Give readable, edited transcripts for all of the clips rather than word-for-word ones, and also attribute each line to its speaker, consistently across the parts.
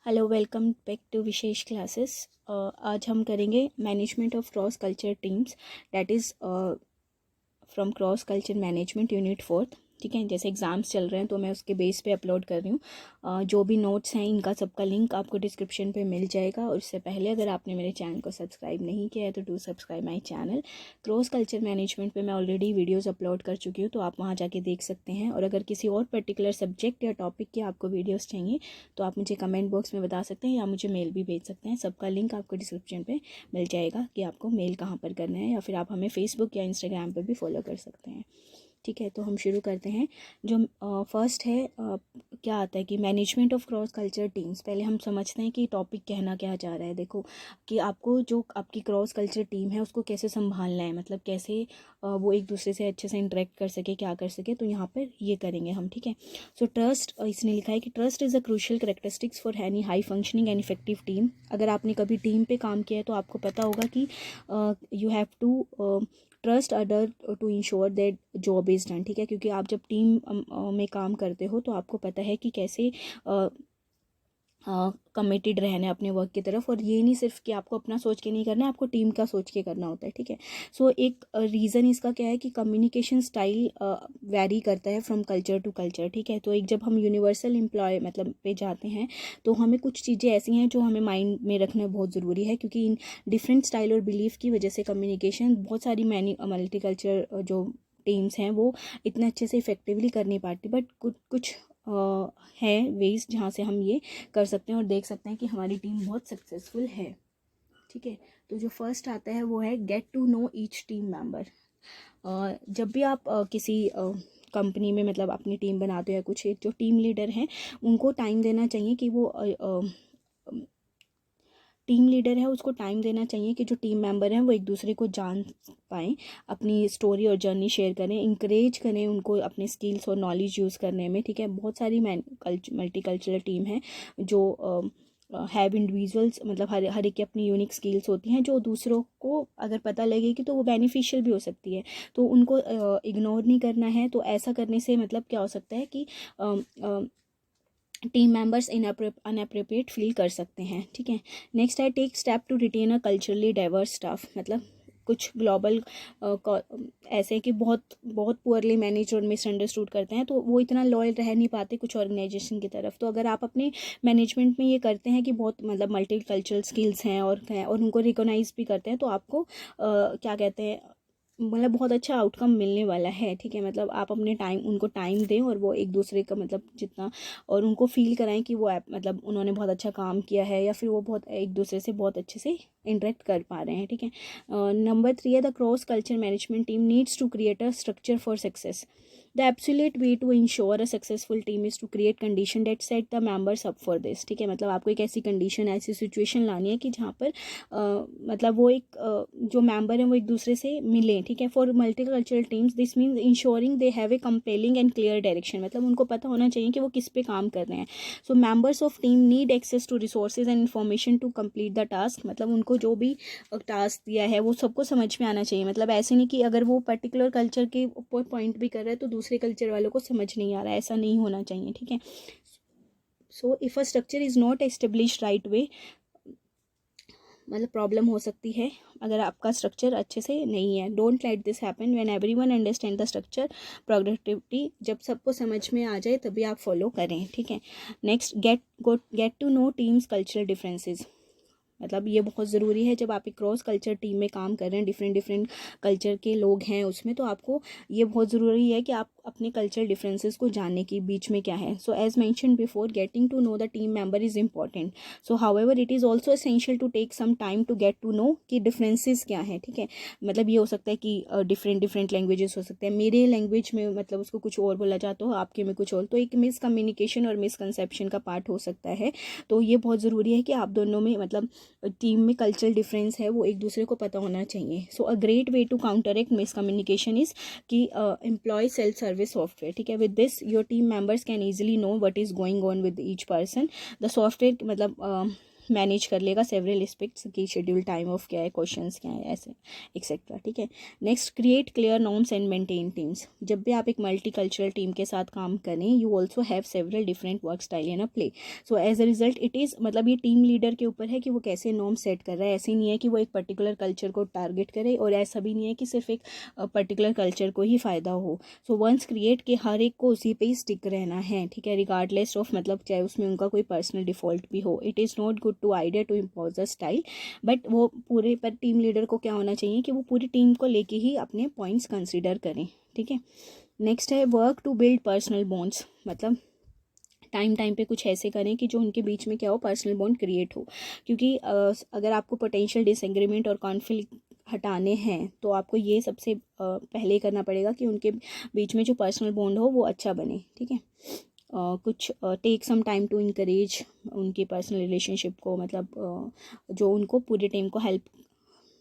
Speaker 1: Hello, welcome back to Vishesh classes. आज हम करेंगे management of cross culture teams, that is from cross culture management unit 4। ठीक है, जैसे एग्ज़ाम्स चल रहे हैं तो मैं उसके बेस पे अपलोड कर रही हूँ। जो भी नोट्स हैं इनका सबका लिंक आपको डिस्क्रिप्शन पे मिल जाएगा। और इससे पहले अगर आपने मेरे चैनल को सब्सक्राइब नहीं किया है तो do subscribe my channel. Cross culture management पे मैं ऑलरेडी वीडियोस अपलोड कर चुकी हूँ, तो आप वहाँ जाके देख सकते हैं। और अगर किसी और पर्टिकुलर सब्जेक्ट या टॉपिक के आपको वीडियोज़ चाहिए तो आप मुझे कमेंट बॉक्स में बता सकते हैं या मुझे मेल भी भेज सकते हैं। सबका लिंक आपको डिस्क्रिप्शन पे मिल जाएगा कि आपको मेल कहाँ पर करना है, या फिर आप हमें फेसबुक या इंस्टाग्राम पर भी फॉलो कर सकते हैं। ठीक है, तो हम शुरू करते हैं। जो फर्स्ट है, क्या आता है कि management of cross culture teams. पहले हम समझते हैं कि टॉपिक कहना क्या चाह रहा है। देखो कि आपको जो आपकी क्रॉस कल्चर टीम है उसको कैसे संभालना है, मतलब कैसे वो एक दूसरे से अच्छे से इंटरेक्ट कर सके, क्या कर सके। तो यहाँ पर ये करेंगे हम। ठीक है, सो ट्रस्ट, इसने लिखा है कि trust is a crucial characteristics for any high functioning and effective team. अगर आपने कभी टीम पे काम किया है तो आपको पता होगा कि you have to trust other to ensure that job is done. ठीक है, क्योंकि आप जब टीम में काम करते हो तो आपको पता है कि कैसे कमिटेड रहना है अपने वर्क की तरफ। और ये नहीं सिर्फ कि आपको अपना सोच के नहीं करना है, आपको टीम का सोच के करना होता है। ठीक है, सो एक रीज़न इसका क्या है कि कम्युनिकेशन स्टाइल वैरी करता है फ्रॉम कल्चर टू कल्चर। ठीक है, तो एक जब हम यूनिवर्सल एम्प्लॉय मतलब पे जाते हैं तो हमें कुछ चीज़ें ऐसी हैं जो हमें माइंड में रखना बहुत ज़रूरी है, क्योंकि इन डिफरेंट स्टाइल और बिलीफ की वजह से कम्युनिकेशन बहुत सारी मल्टीकल्चर जो टीम्स हैं वो इतने अच्छे से इफेक्टिवली कर नहीं पाती। बट कुछ है वेज जहाँ से हम ये कर सकते हैं और देख सकते हैं कि हमारी टीम बहुत सक्सेसफुल है। ठीक है, तो जो फर्स्ट आता है वो है get to know each team member. जब भी आप किसी कंपनी में मतलब अपनी टीम बनाते हो या कुछ, एक जो टीम लीडर हैं उनको टाइम देना चाहिए कि वो टीम लीडर है उसको टाइम देना चाहिए कि जो टीम मेंबर हैं वो एक दूसरे को जान पाएँ, अपनी स्टोरी और जर्नी शेयर करें, इंकरेज करें उनको अपने स्किल्स और नॉलेज यूज़ करने में। ठीक है, बहुत सारी मल्टी कल्चरल टीम है जो हैव इंडिविजुअल्स, मतलब हर एक की अपनी यूनिक स्किल्स होती हैं जो दूसरों को अगर पता लगेगी तो वो बेनिफिशियल भी हो सकती है। तो उनको इग्नोर नहीं करना है। तो ऐसा करने से मतलब क्या हो सकता है कि टीम मेंबर्स अनअप्रोप्रिएट फील कर सकते हैं। ठीक है, नेक्स्ट है take step to retain a culturally diverse staff. मतलब कुछ ग्लोबल ऐसे कि बहुत बहुत पुअरली मैनेज और मिसअंडरस्टूड करते हैं, तो वो इतना लॉयल रह नहीं पाते कुछ ऑर्गेनाइजेशन की तरफ। तो अगर आप अपने मैनेजमेंट में ये करते हैं कि बहुत मतलब मल्टी कल्चरल स्किल्स हैं और उनको रिकॉग्नाइज भी करते हैं, तो आपको क्या कहते हैं, मतलब बहुत अच्छा आउटकम मिलने वाला है। ठीक है, मतलब आप अपने उनको टाइम दें और वो एक दूसरे का मतलब जितना, और उनको फील कराएं कि वो मतलब उन्होंने बहुत अच्छा काम किया है या फिर वो बहुत एक दूसरे से बहुत अच्छे से इंटरेक्ट कर पा रहे हैं। ठीक है, नंबर 3 है the cross culture management team needs to create a structure for success. The absolute way to ensure a successful team is to create condition that set the members up for this. ठीक है, मतलब आपको एक ऐसी condition, ऐसी situation लानी है कि जहाँ पर मतलब वो एक जो मेंबर हैं वो एक दूसरे से मिलें। ठीक है, for multi cultural teams this means ensuring they have a compelling and clear direction. मतलब उनको पता होना चाहिए कि वो किस पे काम कर रहे हैं। So members of team need access to resources and information to complete the task. मतलब उनको जो भी टास्क दिया है वो सबको समझ में आना चाहिए। मतलब ऐसे नहीं कि अगर वो पर्टिकुलर कल्चर के पॉइंट भी कर रहा है तो दूसरे कल्चर वालों को समझ नहीं आ रहा है, ऐसा नहीं होना चाहिए। ठीक है, so if a structure is not establish right way, मतलब प्रॉब्लम हो सकती है अगर आपका स्ट्रक्चर अच्छे से नहीं है। Don't let this happen when everyone understand the structure productivity. जब सबको समझ में आ जाए तभी आप फॉलो करें। ठीक है, next get to know teams cultural differences. मतलब ये बहुत ज़रूरी है जब आप एक क्रॉस कल्चर टीम में काम कर रहे हैं, डिफरेंट कल्चर के लोग हैं उसमें, तो आपको ये बहुत ज़रूरी है कि आप अपने कल्चरल डिफरेंसेस को जानने की बीच में क्या है। So as mentioned before getting to know the team member is important. So however it is also essential to take some time to get to know कि डिफरेंसेस क्या हैं। ठीक है, मतलब ये हो सकता है कि डिफरेंट लैंग्वेजेस हो सकते हैं, मेरे लैंग्वेज में मतलब उसको कुछ और बोला जाता हो, आपके में कुछ और, तो एक मिसकम्युनिकेशन और मिसकंसेप्शन का पार्ट हो सकता है। तो ये बहुत ज़रूरी है कि आप दोनों में मतलब टीम में कल्चरल डिफरेंस है वो एक दूसरे को पता होना चाहिए। So a great way to counteract miscommunication is कि एम्प्लॉय सेल्फ सर्विस सॉफ्टवेयर। ठीक है, with this your team members can easily know what is going on with each person. The software मतलब मैनेज कर लेगा सेवरल एस्पेक्ट्स की schedule time off क्या है, questions क्या है, ऐसे एक्सेट्रा, ठीक है। Next, create clear norms and maintain teams. जब भी आप एक मल्टी कल्चरल टीम के साथ काम करें, you also have several different work style in a play. So as a result it is, मतलब ये टीम लीडर के ऊपर है कि वो कैसे नॉर्म सेट कर रहा है। ऐसे नहीं है कि वो एक पर्टिकुलर कल्चर को टारगेट करे, और ऐसा भी नहीं है कि सिर्फ एक पर्टिकुलर कल्चर को ही फ़ायदा हो। सो वंस क्रिएट के हर एक को उसी पे ही स्टिक रहना है, ठीक है, रिगार्डलेस ऑफ मतलब चाहे उसमें उनका कोई पर्सनल डिफॉल्ट भी हो। It is not good to idea to impose a style, but वो पूरे पर टीम लीडर को क्या होना चाहिए कि वो पूरी टीम को लेके ही अपने पॉइंट्स कंसिडर करें, ठीक है। नेक्स्ट है work to build personal bonds, मतलब टाइम पे कुछ ऐसे करें कि जो उनके बीच में क्या हो, पर्सनल बॉन्ड क्रिएट हो। क्योंकि अगर आपको पोटेंशियल डिसएग्रीमेंट और कॉन्फ्लिक्ट हटाने हैं तो आपको ये सबसे पहले करना पड़ेगा कि उनके बीच में जो पर्सनल बॉन्ड हो वो अच्छा बने, ठीक है। कुछ take some time to encourage उनकी पर्सनल रिलेशनशिप को, मतलब जो उनको पूरे टीम को हेल्प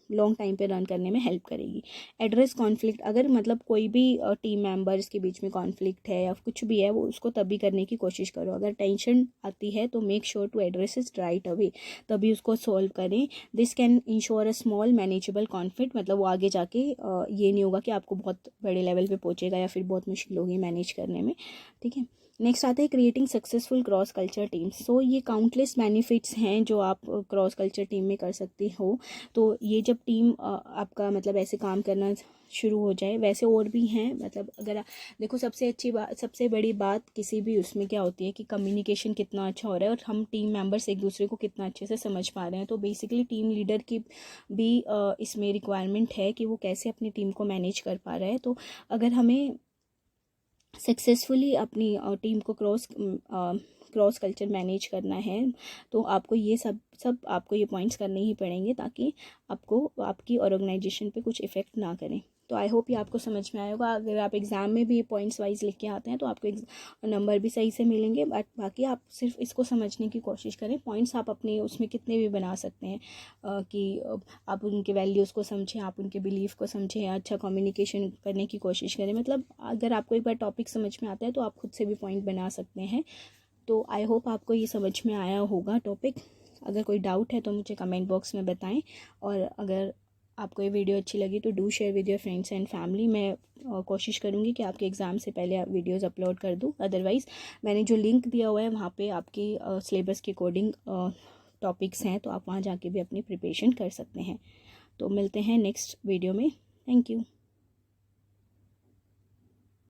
Speaker 1: लॉन्ग टाइम पे रन करने में हेल्प करेगी। एड्रेस कॉन्फ्लिक्ट, अगर मतलब कोई भी टीम मेंबर्स के बीच में कॉन्फ्लिक्ट है या कुछ भी है, वो उसको तभी करने की कोशिश करो। अगर टेंशन आती है तो make sure to address it right away, तभी उसको सॉल्व करें। This can ensure a small manageable conflict, मतलब वो आगे जाके ये नहीं होगा कि आपको बहुत बड़े लेवल पे पहुंचेगा या फिर बहुत मुश्किल होगी मैनेज करने में, ठीक है। नेक्स्ट आता है creating successful cross culture teams. So ये काउंटलेस बेनिफिट्स हैं जो आप क्रॉस कल्चर टीम में कर सकती हो। तो ये जब टीम आपका मतलब ऐसे काम करना शुरू हो जाए, वैसे और भी हैं, मतलब अगर देखो सबसे अच्छी बात, सबसे बड़ी बात किसी भी उसमें क्या होती है कि कम्युनिकेशन कितना अच्छा हो रहा है और हम टीम मेंबर्स एक दूसरे को कितना अच्छे से समझ पा रहे हैं। तो बेसिकली टीम लीडर की भी इसमें रिक्वायरमेंट है कि वो कैसे अपनी टीम को मैनेज कर पा रहा है। तो अगर हमें सक्सेसफुली अपनी टीम को क्रॉस कल्चर मैनेज करना है तो आपको ये सब आपको ये पॉइंट्स करने ही पड़ेंगे, ताकि आपको आपकी ऑर्गेनाइजेशन पे कुछ इफ़ेक्ट ना करें। तो आई होप ये आपको समझ में आया होगा। अगर आप एग्ज़ाम में भी ये पॉइंट्स वाइज लिख के आते हैं तो आपको नंबर भी सही से मिलेंगे, बट बाकी आप सिर्फ इसको समझने की कोशिश करें। पॉइंट्स आप अपने उसमें कितने भी बना सकते हैं कि आप उनके वैल्यूज़ को समझें, आप उनके बिलीफ को समझें, अच्छा कम्युनिकेशन करने की कोशिश करें। मतलब अगर आपको एक बार टॉपिक समझ में आता है तो आप खुद से भी पॉइंट बना सकते हैं। तो आई होप आपको ये समझ में आया होगा टॉपिक। अगर कोई डाउट है तो मुझे कमेंट बॉक्स में बताएं, और अगर आपको ये वीडियो अच्छी लगी तो do share with your friends and family. मैं कोशिश करूँगी कि आपके एग्ज़ाम से पहले वीडियोस अपलोड कर दूँ। अदरवाइज़ मैंने जो लिंक दिया हुआ है वहाँ पे आपकी सिलेबस के अकॉर्डिंग टॉपिक्स हैं, तो आप वहाँ जाके भी अपनी प्रिपरेशन कर सकते हैं। तो मिलते हैं नेक्स्ट वीडियो में। Thank you.